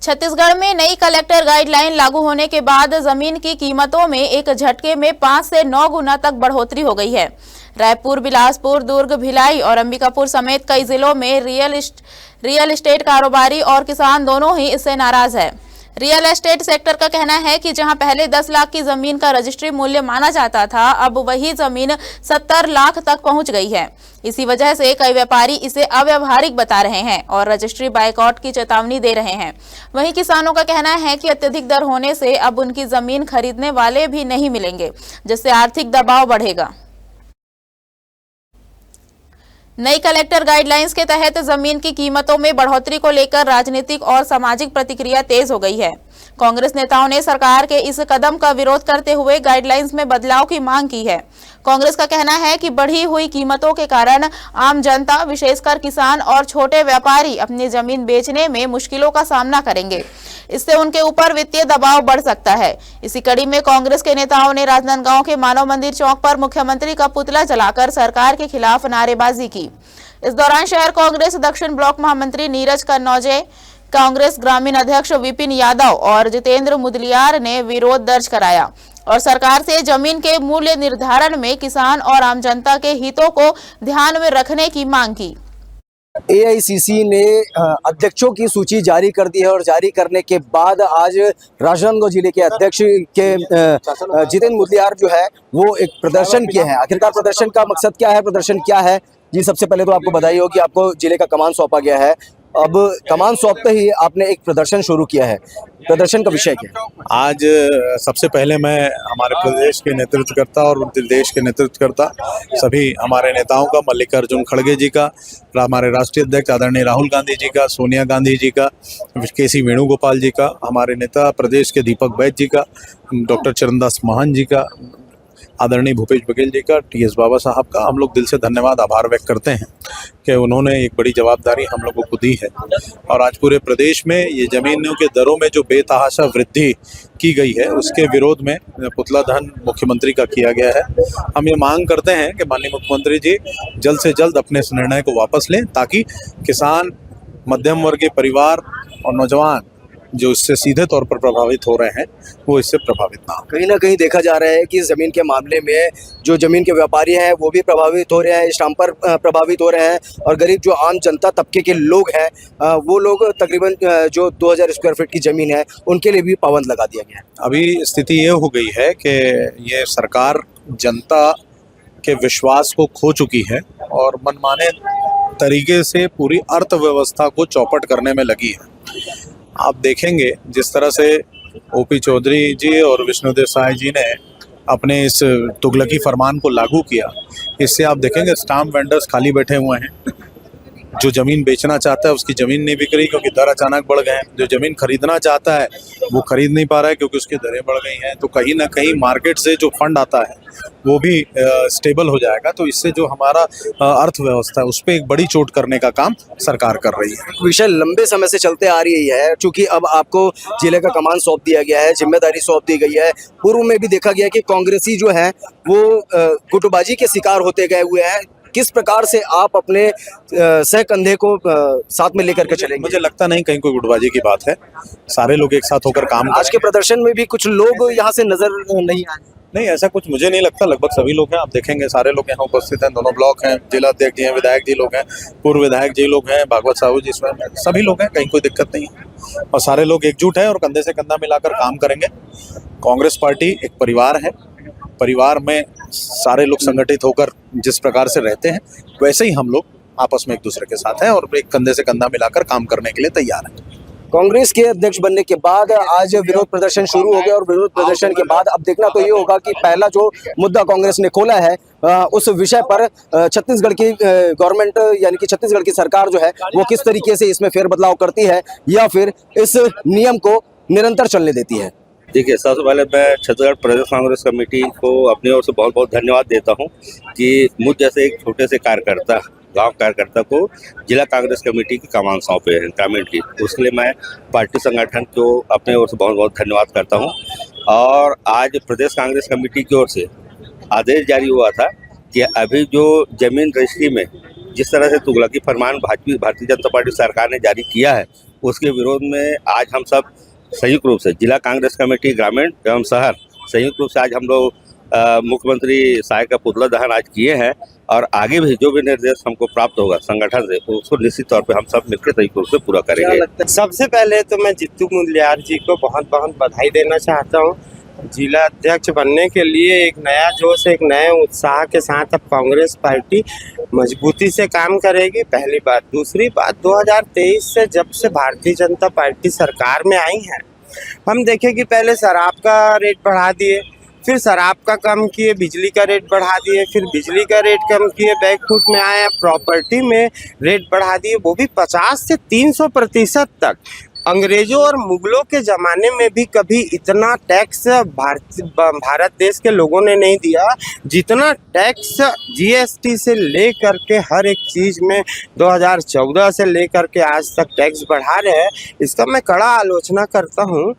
छत्तीसगढ़ में नई collector guideline लागू होने के बाद जमीन की कीमतों में एक झटके में 5 से 9 गुना तक बढ़ोतरी हो गई है। रायपुर, बिलासपुर, दुर्ग, भिलाई और अंबिकापुर समेत कई जिलों में रियल एस्टेट कारोबारी और किसान दोनों ही इससे नाराज है। रियल एस्टेट सेक्टर का कहना है कि जहां पहले 10 लाख की जमीन का रजिस्ट्री मूल्य माना जाता था, अब वही जमीन 70 लाख तक पहुंच गई है। इसी वजह से कई व्यापारी इसे अव्यावहारिक बता रहे हैं और रजिस्ट्री बायकॉट की चेतावनी दे रहे हैं। वहीं किसानों का कहना है कि अत्यधिक दर होने से अब उनकी जमीन खरीदने वाले भी नहीं मिलेंगे, जिससे आर्थिक दबाव बढ़ेगा। नई कलेक्टर गाइडलाइंस के तहत जमीन की कीमतों में बढ़ोतरी को लेकर राजनीतिक और सामाजिक प्रतिक्रिया तेज हो गई है। कांग्रेस नेताओं ने सरकार के इस कदम का विरोध करते हुए गाइडलाइंस में बदलाव की मांग की है। कांग्रेस का कहना है कि बढ़ी हुई कीमतों के कारण आम जनता, विशेषकर किसान और छोटे व्यापारी अपनी जमीन बेचने में मुश्किलों का सामना करेंगे। इससे उनके ऊपर वित्तीय दबाव बढ़ सकता है। इसी कड़ी में कांग्रेस के नेताओं ने राजनांदगांव के मानव मंदिर चौक पर मुख्यमंत्री का पुतला जलाकर सरकार के खिलाफ नारेबाजी की। इस दौरान शहर कांग्रेस दक्षिण ब्लॉक महामंत्री नीरज कन्नौजे, कांग्रेस ग्रामीण अध्यक्ष विपिन यादव और जितेंद्र मुदलियार ने विरोध दर्ज कराया और सरकार से जमीन के मूल्य निर्धारण में किसान और आम जनता के हितों को ध्यान में रखने की मांग की। एआईसीसी ने अध्यक्षों की सूची जारी कर दी है और जारी करने के बाद आज राजनांदगांव जिले के अध्यक्ष के जितेंद्र मुदलियार जो है वो एक प्रदर्शन किए हैं। आखिरकार प्रदर्शन का मकसद क्या है, प्रदर्शन क्या है? जी, सबसे पहले तो आपको बधाई हो कि आपको जिले का कमान सौंपा गया है। अब कमान सौंपते ही आपने एक प्रदर्शन शुरू किया है। प्रदर्शन का विषय क्या है? आज सबसे पहले मैं हमारे प्रदेश के नेतृत्वकर्ता और देश के नेतृत्वकर्ता सभी हमारे नेताओं का, मल्लिकार्जुन खड़गे जी का, हमारे राष्ट्रीय अध्यक्ष आदरणीय राहुल गांधी जी का, सोनिया गांधी जी का, केसी वेणुगोपाल जी का, हमारे नेता प्रदेश के दीपक बैद जी का, डॉक्टर चरणदास महंत जी का, आदरणीय भूपेश बघेल जी का, टीएस बाबा साहब का हम लोग दिल से धन्यवाद, आभार व्यक्त करते हैं कि उन्होंने एक बड़ी जवाबदारी हम लोगों को दी है। और आज पूरे प्रदेश में ये जमीनों के दरों में जो बेतहाशा वृद्धि की गई है उसके विरोध में पुतला दहन मुख्यमंत्री का किया गया है। हम ये मांग करते हैं कि माननीय मुख्यमंत्री जी जल्द से जल्द अपने इस निर्णय को वापस लें, ताकि किसान, मध्यम वर्गीय परिवार और नौजवान जो इससे सीधे तौर पर प्रभावित हो रहे हैं वो इससे प्रभावित ना हो। कहीं ना कहीं देखा जा रहा है कि ज़मीन के मामले में जो ज़मीन के व्यापारी हैं वो भी प्रभावित हो रहे हैं, स्टाम्पर प्रभावित हो रहे हैं और गरीब जो आम जनता तबके के लोग हैं वो लोग तकरीबन जो 2000 स्क्वायर फीट की ज़मीन है उनके लिए भी पाबंद लगा दिया गया है। अभी स्थिति ये हो गई है कि ये सरकार जनता के विश्वास को खो चुकी है और मनमाने तरीके से पूरी अर्थव्यवस्था को चौपट करने में लगी है। आप देखेंगे जिस तरह से ओपी चौधरी जी और विष्णुदेव साय जी ने अपने इस तुगलकी फरमान को लागू किया, इससे आप देखेंगे स्टाम्प वेंडर्स खाली बैठे हुए हैं। जो ज़मीन बेचना चाहता है उसकी ज़मीन नहीं बिक रही क्योंकि दर अचानक बढ़ गए हैं। जो ज़मीन खरीदना चाहता है वो खरीद नहीं पा रहा है क्योंकि उसकी दरें बढ़ गई हैं। तो कहीं ना कहीं मार्केट से जो फंड आता है वो भी स्टेबल हो जाएगा। तो इससे जो हमारा अर्थव्यवस्था है उस पर एक बड़ी चोट करने का काम सरकार कर रही है। विषय लंबे समय से चलते आ रही है, चूंकि अब आपको जिले का कमान सौंप दिया गया है, जिम्मेदारी सौंप दी गई है। पूर्व में भी देखा गया कि कांग्रेसी जो है वो गुटबाजी के शिकार होते गए हुए हैं। किस प्रकार से आप अपने सह कंधे को साथ में लेकर के चलेंगे? मुझे लगता नहीं कहीं कोई गुटबाजी की बात है, सारे लोग एक साथ होकर काम। आज के प्रदर्शन में भी कुछ लोग यहाँ से नजर नहीं आए। नहीं, ऐसा कुछ मुझे नहीं लगता। लगभग सभी लोग हैं, आप देखेंगे सारे लोग यहाँ उपस्थित हैं। दोनों ब्लॉक हैं, जिला अध्यक्ष जी हैं, विधायक जी लोग हैं, पूर्व विधायक जी लोग हैं, भागवत साहू जी इसमें सभी लोग हैं, कहीं कोई दिक्कत नहीं है और सारे लोग एकजुट हैं और कंधे से कंधा मिलाकर काम करेंगे। कांग्रेस पार्टी एक परिवार है, परिवार में सारे लोग संगठित होकर जिस प्रकार से रहते हैं वैसे ही हम लोग आपस में एक दूसरे के साथ हैं और एक कंधे से कंधा मिलाकर काम करने के लिए तैयार हैं। कांग्रेस के अध्यक्ष बनने के बाद आज विरोध प्रदर्शन शुरू हो गया और विरोध प्रदर्शन के बाद अब देखना तो ये होगा कि पहला जो मुद्दा कांग्रेस ने खोला है उस विषय पर छत्तीसगढ़ की गवर्नमेंट यानी कि छत्तीसगढ़ की सरकार जो है वो किस तरीके से इसमें फेरबदलाव करती है या फिर इस नियम को निरंतर चलने देती है। देखिए, सबसे पहले मैं छत्तीसगढ़ प्रदेश कांग्रेस कमेटी को अपनी ओर से बहुत बहुत धन्यवाद देता हूं कि मुझ जैसे एक छोटे से कार्यकर्ता, गांव कार्यकर्ता को जिला कांग्रेस कमेटी की कमान सौंपे हैं ग्रामीण की। उसके लिए मैं पार्टी संगठन को अपने ओर से बहुत बहुत धन्यवाद करता हूं। और आज प्रदेश कांग्रेस कमेटी की ओर से आदेश जारी हुआ था कि अभी जो जमीन रजिस्ट्री में जिस तरह से तुगलकी फरमान भारतीय जनता पार्टी सरकार ने जारी किया है उसके विरोध में आज हम सब संयुक्त रूप से जिला कांग्रेस कमेटी ग्रामीण एवं शहर संयुक्त रूप से आज हम लोग मुख्यमंत्री सहायक का पुतला दहन आज किए हैं। और आगे भी जो भी निर्देश हमको प्राप्त होगा संगठन से उसको निश्चित तौर पे हम सब मिलकर संयुक्त रूप से पूरा करेंगे। सबसे पहले तो मैं जित्तू मुदलियार जी को बहुत बहुत बधाई देना चाहता हूँ। जिला अध्यक्ष बनने के लिए एक नया जोश, एक नए उत्साह के साथ अब कांग्रेस पार्टी मजबूती से काम करेगी, पहली बात। दूसरी बात, 2023 से जब से भारतीय जनता पार्टी सरकार में आई है, हम देखें कि पहले शराब का रेट बढ़ा दिए, फिर शराब का कम किए, बिजली का रेट बढ़ा दिए, फिर बिजली का रेट कम किए, बैकफुट में आए, प्रॉपर्टी में रेट बढ़ा दिए, वो भी 50 से 300% तक। अंग्रेजों और मुगलों के ज़माने में भी कभी इतना टैक्स भारत देश के लोगों ने नहीं दिया जितना टैक्स जीएसटी से लेकर के हर एक चीज़ में 2014 से लेकर के आज तक टैक्स बढ़ा रहे हैं। इसका मैं कड़ा आलोचना करता हूं।